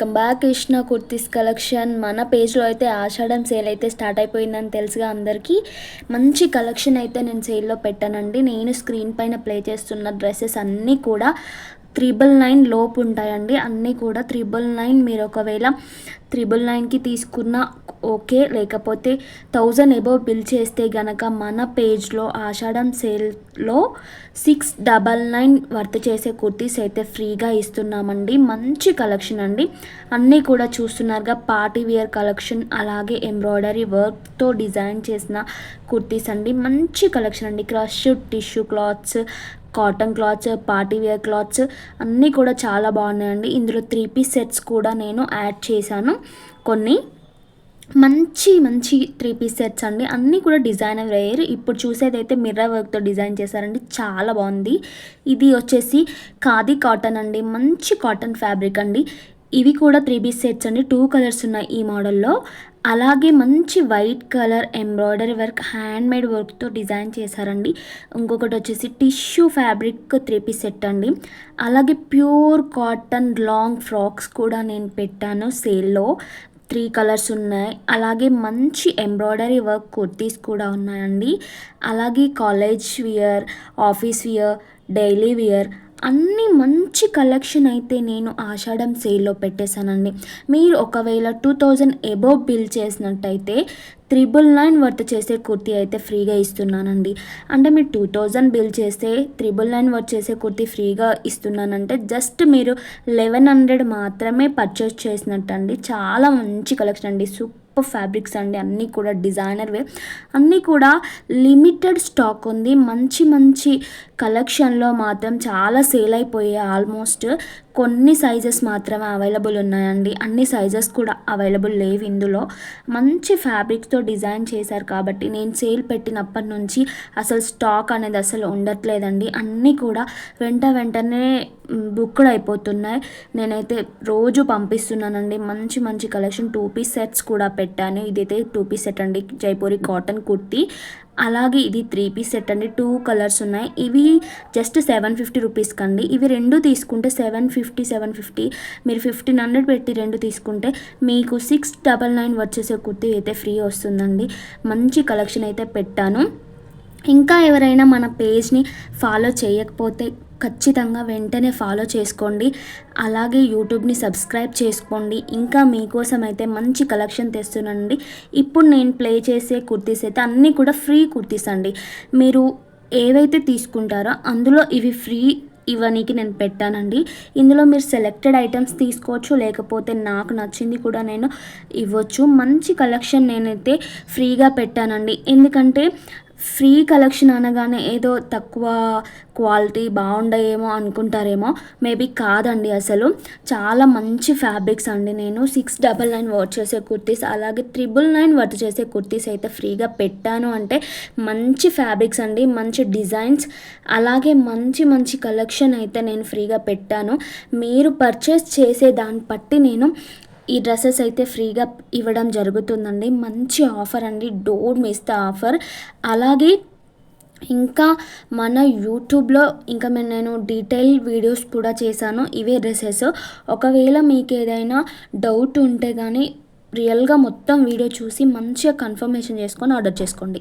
Welcome back Krishna kurtis collection. మన పేజ్లో అయితే ఆషాఢం సేల్ అయితే స్టార్ట్ అయిపోయిందని తెలుసుగా అందరికీ. మంచి కలెక్షన్ అయితే నేను సేల్లో పెట్టానండి. నేను స్క్రీన్ పైన ప్లే చేస్తున్న డ్రెస్సెస్ అన్నీ కూడా 999 లోపు ఉంటాయండి. అన్నీ కూడా 999. మీరు ఒకవేళ 999కి తీసుకున్న ఓకే, లేకపోతే 1000 అబోవ్ బిల్ చేస్తే గనక మన పేజ్లో ఆషాఢం సేల్లో 699 వర్త్ చేసే కుర్తీస్ అయితే ఫ్రీగా ఇస్తున్నామండి. మంచి కలెక్షన్ అండి. అన్నీ కూడా చూస్తున్నారుగా, పార్టీ వేర్ కలెక్షన్, అలాగే ఎంబ్రాయిడరీ వర్క్తో డిజైన్ చేసిన కుర్తీస్ అండి. మంచి కలెక్షన్ అండి. Crush tissue clothes, cotton clothes, party wear clothes అన్నీ కూడా చాలా బాగున్నాయండి. ఇందులో 3 పీస్ సెట్స్ కూడా నేను యాడ్ చేశాను. కొన్ని మంచి 3 పీస్ సెట్స్ అండి. అన్నీ కూడా డిజైనర్ వేర్. ఇప్పుడు చూసేదైతే మిర్రర్ వర్క్తో డిజైన్ చేశారండి, చాలా బాగుంది. ఇది వచ్చేసి ఖాదీ కాటన్ అండి, మంచి కాటన్ ఫ్యాబ్రిక్ అండి. ఇవి కూడా 3 పీస్ సెట్స్ అండి. 2 కలర్స్ ఉన్నాయి ఈ మోడల్లో. అలాగే మంచి white colour embroidery work, handmade వర్క్తో డిజైన్ చేశారండి. ఇంకొకటి వచ్చేసి టిష్యూ ఫ్యాబ్రిక్ 3 పీస్ సెట్ అండి. అలాగే ప్యూర్ కాటన్ లాంగ్ ఫ్రాక్స్ కూడా నేను పెట్టాను సేల్లో. 3 కలర్స్ ఉన్నాయి. అలాగే మంచి ఎంబ్రాయిడరీ వర్క్ కుర్తీస్ కూడా ఉన్నాయండి. అలాగే college wear, office wear, daily wear అన్నీ మంచి కలెక్షన్ అయితే నేను ఆషాఢం సేల్లో పెట్టేశానండి. మీరు ఒకవేళ 2000 అబోవ్ బిల్ చేసినట్టయితే 999 వర్త్ చేసే కుర్తీ అయితే ఫ్రీగా ఇస్తున్నానండి. అంటే మీరు 2000 బిల్ చేస్తే 999 వర్త్ చేసే కుర్తీ ఫ్రీగా ఇస్తున్నానంటే జస్ట్ మీరు 1100 మాత్రమే పర్చేస్ చేసినట్టండి. చాలా మంచి కలెక్షన్ అండి. సూపర్ ఫ్యాబ్రిక్స్ అండి. అన్నీ కూడా డిజైనర్ వే, అన్నీ కూడా లిమిటెడ్ స్టాక్ ఉంది. మంచి కలెక్షన్లో మాత్రం చాలా సేల్ అయిపోయాయి. ఆల్మోస్ట్ కొన్ని సైజెస్ మాత్రమే అవైలబుల్ ఉన్నాయండి. అన్ని సైజెస్ కూడా అవైలబుల్ లేవు ఇందులో. మంచి ఫ్యాబ్రిక్స్తో డిజైన్ చేశారు కాబట్టి నేను సేల్ పెట్టినప్పటి నుంచి అసలు స్టాక్ అనేది అసలు ఉండట్లేదండి. అన్నీ కూడా వెంటనే బుక్డ్ అయిపోతున్నాయి. నేనైతే రోజు పంపిస్తున్నానండి. మంచి కలెక్షన్. 2 పీస్ సెట్స్ కూడా పెట్టాను. ఇదైతే 2 పీస్ సెట్ అండి, జైపూరి కాటన్ కుర్తీ. అలాగే ఇది 3 పీస్ సెట్ అండి. 2 కలర్స్ ఉన్నాయి. ఇవి జస్ట్ 750 రూపీస్ కండి. ఇవి రెండు తీసుకుంటే 750 మీరు 1500 పెట్టి రెండు తీసుకుంటే మీకు 699 వచ్చేసే కుర్తీ అయితే ఫ్రీ వస్తుందండి. మంచి కలెక్షన్ అయితే పెట్టాను. ఇంకా ఎవరైనా మన పేజ్ని ఫాలో చేయకపోతే ఖచ్చితంగా వెంటనే ఫాలో చేసుకోండి. అలాగే యూట్యూబ్ని సబ్స్క్రైబ్ చేసుకోండి. ఇంకా మీకోసం అయితే మంచి కలెక్షన్ తెస్తున్నానండి. ఇప్పుడు నేను ప్లే చేసే కుర్తీస్ అయితే అన్నీ కూడా ఫ్రీ కుర్తీస్ అండి. మీరు ఏవైతే తీసుకుంటారో అందులో ఇవి ఫ్రీ ఇవనికి నేను పెట్టానండి. ఇందులో మీరు సెలెక్టెడ్ ఐటమ్స్ తీసుకోవచ్చు, లేకపోతే నాకు నచ్చింది కూడా నేను ఇవ్వచ్చు. మంచి కలెక్షన్ నేనైతే ఫ్రీగా పెట్టానండి. ఎందుకంటే ఫ్రీ కలెక్షన్ అనగానే ఏదో తక్కువ క్వాలిటీ బాగుండయేమో అనుకుంటారేమో, మేబీ కాదండి. అసలు చాలా మంచి ఫ్యాబ్రిక్స్ అండి. నేను 699 వర్త్ చేసే కుర్తీస్, అలాగే 999 వర్త్ చేసే కుర్తీస్ అయితే ఫ్రీగా పెట్టాను. అంటే మంచి ఫ్యాబ్రిక్స్ అండి, మంచి డిజైన్స్, అలాగే మంచి కలెక్షన్ అయితే నేను ఫ్రీగా పెట్టాను. మీరు పర్చేస్ చేసే దాన్ని బట్టి నేను ఈ డ్రెస్సెస్ అయితే ఫ్రీగా ఇవ్వడం జరుగుతుందండి. మంచి ఆఫర్ అండి, డోంట్ మిస్ ద ఆఫర్. అలాగే ఇంకా మన యూట్యూబ్లో ఇంకా నేను డీటెయిల్ వీడియోస్ కూడా చేశాను ఇవే డ్రెస్సెస్. ఒకవేళ మీకు ఏదైనా డౌట్ ఉంటే కానీ రియల్గా మొత్తం వీడియో చూసి మంచిగా కన్ఫర్మేషన్ చేసుకొని ఆర్డర్ చేసుకోండి.